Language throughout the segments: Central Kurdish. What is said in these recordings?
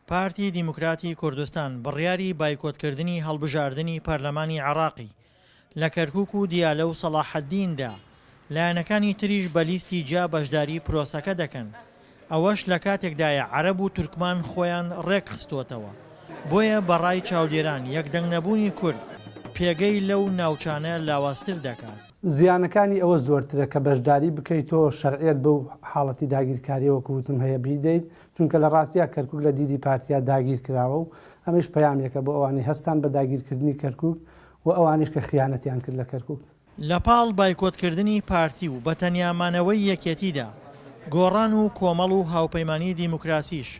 پارتی دیموکراتی کوردستان بڕیاری بایکۆتکردنی هەڵبژاردننی پەرلەمانی عێراقی لە کەرکووک و دیالە و سەلاحەددیندا لایەنەکانی تریش بە لیستی جا بەشداری پرۆسەکە دەکەن. ئەوەش لە کاتێکدایە عەرەب و تورکمان خۆیان ڕێکخستوتەوە. بۆیە بەڕای چاودێران یەکدەنگ نەبوونی کورد پێگەی لەو ناوچانە لاوااستر دەکات. زیانەکانی ئەوە زۆرترە کە بەشداری بکەیتەوە شەرعیەت بەو حاڵەتی داگیرکاریەوە کووتم هەیە بیدەیت، چونکە لە ڕاستیا کەرکووک لە دیدی پارتیا داگیر کراوە و ئەمەش پەیامێکە بۆ ئەوانەی هەستان بە داگیرکردنی کەرکووک و ئەوانش کە خیانەتیان کرد لە کەرکووک. لە پاڵ بایکۆتکردنی پارتی و بە تەنیامانەوەی یەکێتیدا گۆڕان و کۆمەڵ و هاوپەیمانی دیموکراسیش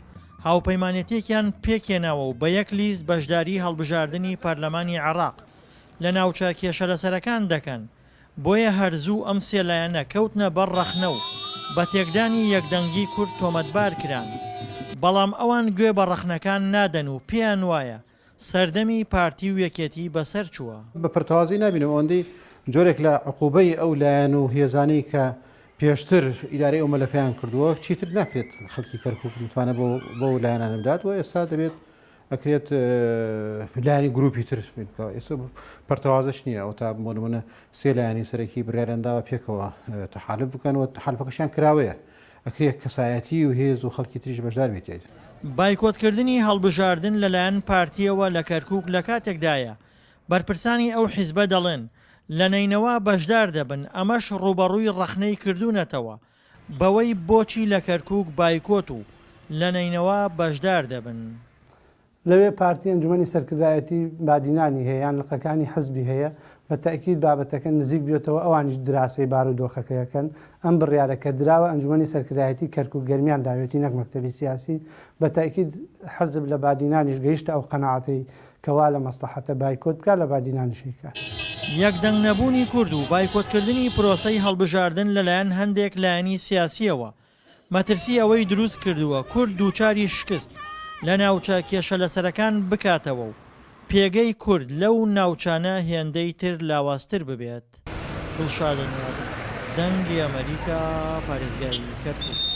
هاوپەیمانێتێکیان پێکێناوە و بە یەک لیست بەشداری هەڵبژاردننی پەرلەمانی عێراق لە ناوچە کێشە لەسەرەکان دەکەن. بۆیە هەرزوو ئەم سێلایەنە کەوتنە بەر ڕەخنە و بە تێکدانی یەکدەنگی کورد تۆمەتبار کران. بەڵام ئەوان گوێ بە ڕەخنەکان نادەن و پێیان وایە سەردەمی پارتی و یەکێتی بەسەر چووە. بە پرتەوازی نبینەوە ئەوەندەی جۆرێک لە عقوبەی ئەو لایەن و هێزانەی کە پێشتر ئیدارەی ئەو مەلەفەیان کردووە چیتر ناکرێت خەڵکی کەرکووک بتوانێت بۆ لایەنان بدات و ئێستا دەبێت ئەکرێت لایەنی گروپی تر ئێستا پەرتەوازش نییە ئەو تا بۆ نمونە سێ لایەنی سەرەکی بڕیارەنداوە پێکەوە تەحالف بکەنەوە تەحالفەکەشیان کراوەیە ئەکرێت کەسایەتی و هێز و خەڵکی تریش بەشدار بێت. بایکۆتکردنی هەڵبژاردن لەلایەن پارتیەوە لە کەرکووک لە کاتێکدایە بەرپرسانی ئەو حیزبە دەڵێن لە نینەوە بەشدار دەبن. ئەمەش ڕوبەڕووی ڕەخنەی کردوونەتەوە بەوەی بۆچی لە کەرکووک بایکۆت و لە نینەوە بەشدار دەبن. لەوێ پارتی ئەنجومەنی سەرکردایەتی بادینانی هەیە یان لقەکانی حەزبی هەیە بە تەئکید بابەتەکە نزیک بێتەوە ئەوانیش دراسی بارودۆخەکەیەکەن. ئەم بڕیارە کە دراوە ئەنجومەنی سەرکردایەتی کەرکووک گەرمیان داوێتی نەک مەکتەبی سیاسی بە تەئکید حەزب لە بادینانیش گەیشتە ئەو قەناعەتی کەوا لە مەسلحەتە بایکۆت بکات لە بادینانیشیکە. یەکدەنگ نەبوونی کورد و بایکۆتکردنی پرۆسەی هەڵبژاردن لەلایەن هەندێک لایەنی سیاسیەوە مەترسی ئەوەی دروست کردووە کورد دووچاری شکست لە ناوچە کێشە لەسەرەکان بکاتەوە و پێگەی کورد لەو ناوچانە هێندەی تر لاوااستر ببێت. دڵشادن دەنگی ئەمریکا پارێزگای کەرکووک.